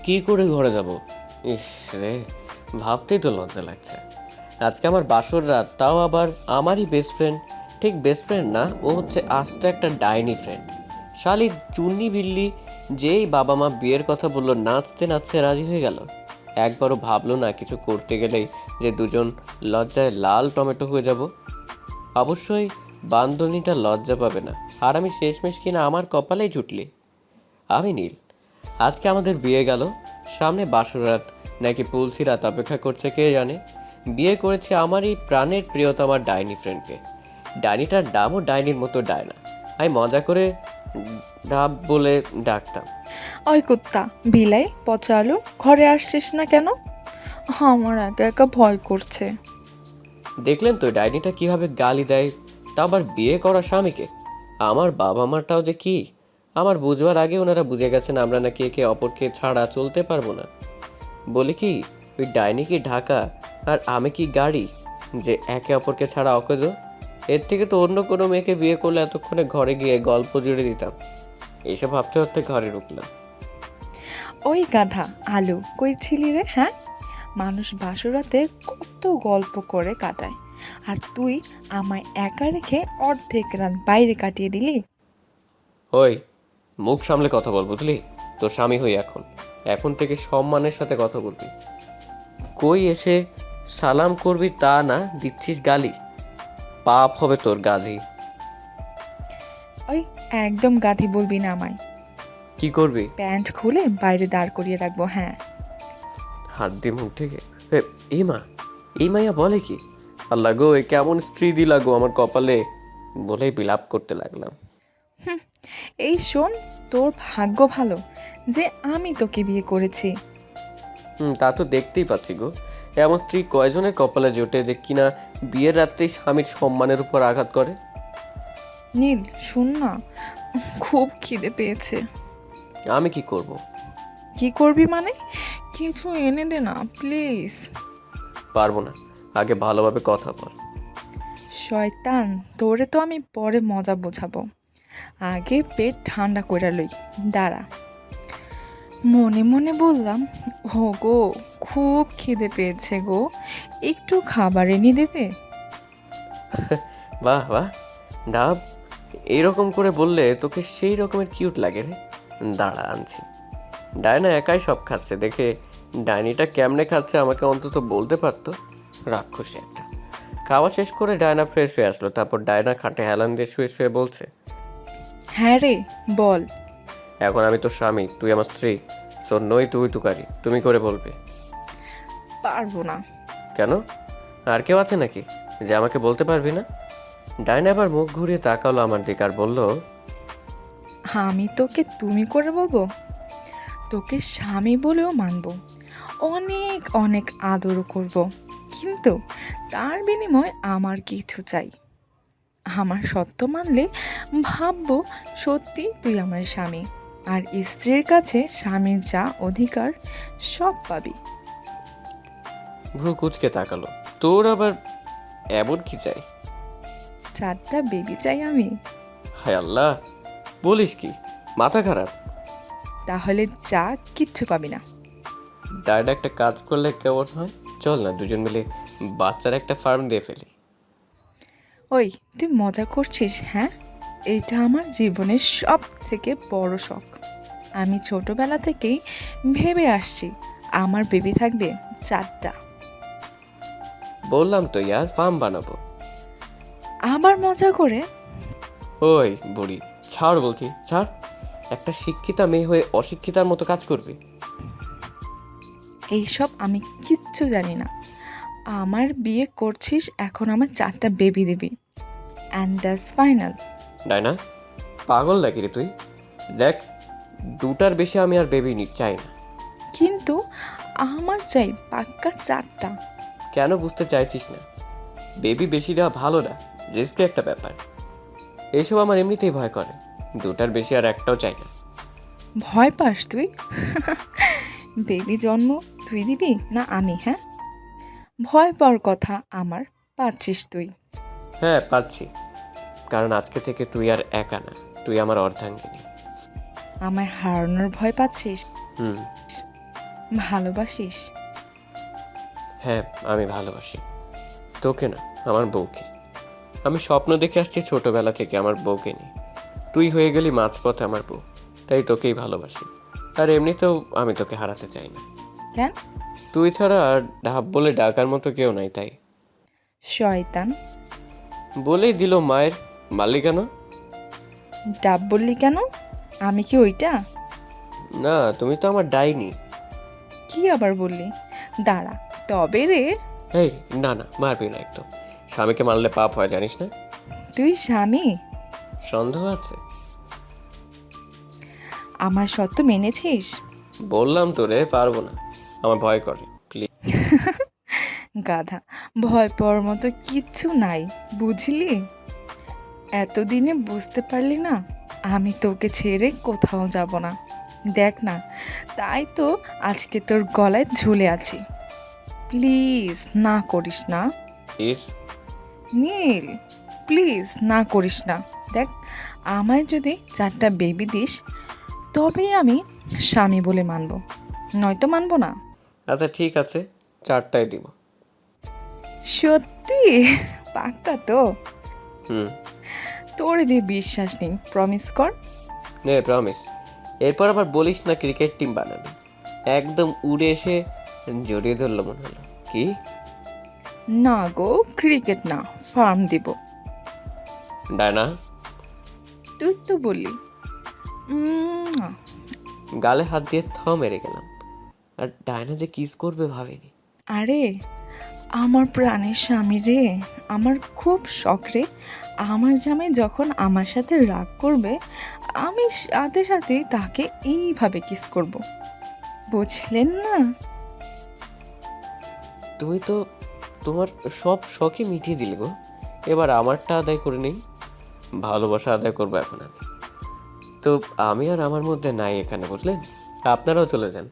কি করে ঘরে যাব? ইস রে, ভাবতেই তো লজ্জা লাগছে। আজকে আমার বাসর রাত, তাও আবার আমারই বেস্ট ফ্রেন্ড। ঠিক বেস্ট ফ্রেন্ড না, ও হচ্ছে আস্ত একটা ডাইনি ফ্রেন্ড। শালি চুন্নি বিল্লি যেই বাবা মা বিয়ের কথা বললো, নাচতে নাচতে রাজি হয়ে গেল। একবারও ভাবলো না কিছু করতে গেলেই যে দুজন লজ্জায় লাল টমেটো হয়ে যাব। অবশ্যই বান্ধবীটা লজ্জা পাবে না, আর আমি শেষমেশ কিনা আমার কপালেই জুটলি। আমি নীল। আজকে আমাদের বিয়ে গেল, সামনে বাসর রাত নাকি পুলসি রাত অপেক্ষা করছে কে জানে। বিয়ে করেছে আমারই প্রাণের প্রিয়তমার ডাইনি ফ্রেন্ডকে। ডাইনিটার নামও ডাইনির মতো ডায়না। আমি মজা করে ডাব বলে ডাকতাম। ওই কুত্তা, বিলাই, পচা আলু, ঘরে আসছিস না কেন? আমার একা একা ভয় করছে। দেখলেন তো ডাইনিটা কিভাবে গালি দেয়, তা আবার বিয়ে করা স্বামীকে। আমার বাবা মাটাও যে কি, আমার বুঝবার আগে ওনারা বুঝে গেছেন আমরা নাকি একে অপরকে ছাড়া চলতে পারবো না। বলি কি, ওই ডাইনি কি ঢাকা আর আমি কি গাড়ি যে একে অপরকে ছাড়া অকেজ? এর থেকে তো অন্য কোনো মেয়েকে বিয়ে করলে এতক্ষণে ঘরে গিয়ে গল্প জুড়ে দিতাম। এইসব ভাবতে ভাবতে ঘরে ঢুকলাম। ওই গাধা আলু, কই ছিলি রে? হ্যাঁ, মানুষ বাসরাতে কত গল্প করে কাটায়, আর তুই আমায় একা রেখে অর্ধেক রাত বাইরে কাটিয়ে দিলি। ওই, মুখ সামলে কথা বল বুঝলি? তোর স্বামী হই এখন, এখন থেকে সম্মানের সাথে কথা বলবি। কই এসে সালাম করবি তা না, দিচ্ছিস গালি। পাপ হবে তোর, গাধি। ওই, একদম গাধি বলবি না আমায়। কি করবি? প্যান্ট খুলে বাইরে দাঁড় করিয়ে রাখবো। হ্যাঁ, হাত দিয়ে মুখ থেকে। এই মা, এই মাইয়া বলে কি? আল্লাহ গো, এ কেমন স্ত্রী দিলা গো আমার কপালে, বলেই বিলাপ করতে লাগলাম। এই শোন, তোর ভাগ্য ভালো যে আমি তোকে বিয়ে করেছি। তা তো দেখতেই পাচ্ছি গো। এমন স্ত্রী কয়জনের কপালে জোটে যে কিনা বিয়ের রাত্রেই স্বামীর সম্মানের উপর আঘাত করে? নীল, শুন না, খুব খিদে পেয়েছে। আমি কি করব? কি করবি মানে? কিছু এনে দে না প্লিজ। পারবো না, আগে ভালোভাবে কথা বল। শয়তান, তোরে তো আমি পরে মজা বোঝাবো, আগে পেট ঠান্ডা করে লই। দাঁড়া। মনে মনে বললাম, ও গো, খুব খিদে পেয়েছে গো, একটু খাবার এনে দেবে? বাহ বাহ, ডাব, এইরকম করে বললে তোকে সেই রকমের কিউট লাগে রে। দাঁড়া আনছি। ডায়না একাই সব খাচ্ছে দেখে ডাইনিটা কেমনে খাচ্ছে আমাকে অন্তত বলতে পারতো। রাক্ষসী একটা। খাওয়া শেষ করে ডায়না ফ্রেশ হয়ে আসলো, তারপর ডায়না খাটে হেলান দিয়ে শুয়ে শুয়ে বলছে, হ্যাঁ রে, বল। এখন আমি তোর স্বামী, তুই আমার স্ত্রী। সো নই তুই তুকারি, তুমি করে বলবি। পারবো না। কেন? আর কেউ আছে নাকি যে আমাকে বলতে পারবি না? ডায়না আবার মুখ ঘুরিয়ে তাকালো আমার দিকে আর বলল, আমি তোকে তুমি করে বলবো? তোকে স্বামী বলেও মানবো, অনেক অনেক আদরও করব, কিন্তু তার বিনিময়ে আমার কিছু চাই। আমার সত্য মানলে ভাববো সত্যি তুই আমার স্বামী, আর স্ত্রীর কাছে স্বামীর যা অধিকার সব পাবি। ভ্রু কুচকে তাকালো। তোর আবার এমন কি চাই? 4টা বেবি চাই আমি। হায় আল্লাহ, বলিস কি? মাথা খারাপ? তাহলে যা, কিচ্ছু পাবি না। ডায়না একটা কাজ করলে কেমন হয়? চল না দুজন মিলে বাচ্চার একটা ফার্ম দিয়ে ফেলি। ওই, তুই মজা করছিস? হ্যাঁ, এটা আমার জীবনের সব থেকে বড় শখ। আমি ছোটবেলা থেকেই ভেবে আসছি আমার বেবি থাকবে 4টা। বললাম তো ইয়ার, ফার্ম বানাবো। আবার মজা করে? ওই বুড়ি, ছাড় বলছি, ছাড়। একটা শিক্ষিতা মেয়ে হয়ে অশিক্ষিতার মতো কাজ করবি? এইসব আমি কিচ্ছু জানি না। আমার বিয়ে করছিস, এখন আমার 4টা বেবি দিবি, অ্যান্ড দ্যাটস ফাইনাল। ডায়না, পাগল নাকি রে তুই? দেখ, 2টার বেশি আমি আর বেবি চাই না। কিন্তু আমার চাই পাক্কা 4টা। কেন বুঝতে চাইছিস না? বেবি বেশি দেওয়া ভালো না, রিস্কে একটা ব্যাপার। এইসব আমার এমনিতেই ভয় করে। 2টার বেশি আর একটাও চাই না। ভয় পাস তুই? বেবি জন্ম তুই দিবি না আমি? হ্যাঁ, ভয় পাওয়ার কথা আমার, পাচ্ছিস তুই। হ্যাঁ পাচ্ছি, কারণ আজকে থেকে তুই আর একা না, তুই আমার অর্ধাঙ্গিনী। আমায় হারানোর ভয় পাচ্ছিস? হুম। ভালোবাসিস? হ্যাঁ, আমি ভালোবাসি। তোকে না, আমার বউকে। আমি স্বপ্ন দেখে আসছি ছোটবেলা থেকে আমার বউকে নিয়ে। তুই হয়ে গেলি মাঝপথে আমার বউ, তাই তোকেই ভালোবাসি। আর এমনিতেও আমি তোকে হারাতে চাই না। কেন? তুই ছাড়া আর ঢাপ বলে ডাকার মতো কেউ নাই, তাই শয়তান। বলেই দিল মায়ের মালিকানা। ডাব বললি কেন? আমি কি ওইটা? না, তুমি তো আমার ডাইনি। কি আবার বললি? দাঁড়া, তবে রে। এই, না না, মারবি না একদম। স্বামীকে মারলে পাপ হয়, জানিস না? তুই স্বামী? সন্দেহ আছে? আমার সত্য মেনেছিস? বললাম তো রে, পারবো না, আমার ভয় করে, প্লিজ। গাধা, ভয় পাওয়ার মতো কিচ্ছু নাই, বুঝলি? এতদিনে বুঝতে পারলি না আমি তোকে ছেড়ে কোথাও যাব না। দেখ না, তাই তো আজকে তোর গলায় ঝুলে আছি। প্লিজ না করিস না। প্লিজ। নীল, প্লিজ না করিস না। দেখ, আমায় যদি 4টা বেবি দিস তবেই আমি স্বামী বলে মানব, নয়তো মানব না। আচ্ছা ঠিক আছে, 4টাই দিব। সত্যি? পাক্কা তো? হুম। তোর দিয়ে বিশ্বাস নেই, প্রমিস কর। নে, প্রমিস। এরপর আবার বলিস না ক্রিকেট টিম বানাবি। একদম উড়ে এসে জড়িয়ে ধরলো মনে হলো। কি? না গো, ক্রিকেট না, ফার্ম দিব। ডায়না। তুই তো বললি। উম, গালে হাত দিয়ে মেরে গেলাম। আর ডায়না যে কিস করবে ভাবিনি। আরে আমার প্রাণের স্বামী রে, আমার খুব শখ রে। আমার জামাই যখন আমার সাথে রাগ করবে আমি সাথে সাথে তাকে এইভাবে কিস করব, বুঝলেন না? তুমি তো তোমার সব শখই মিটিয়ে দিলে গো। এবার আমারটা আদায় করে নেই। ভালোবাসা আদায় করবো এখন আমি। তো আমি আর আমার মধ্যে নাই এখানে, বুঝলেন? আপনারাও চলে যান।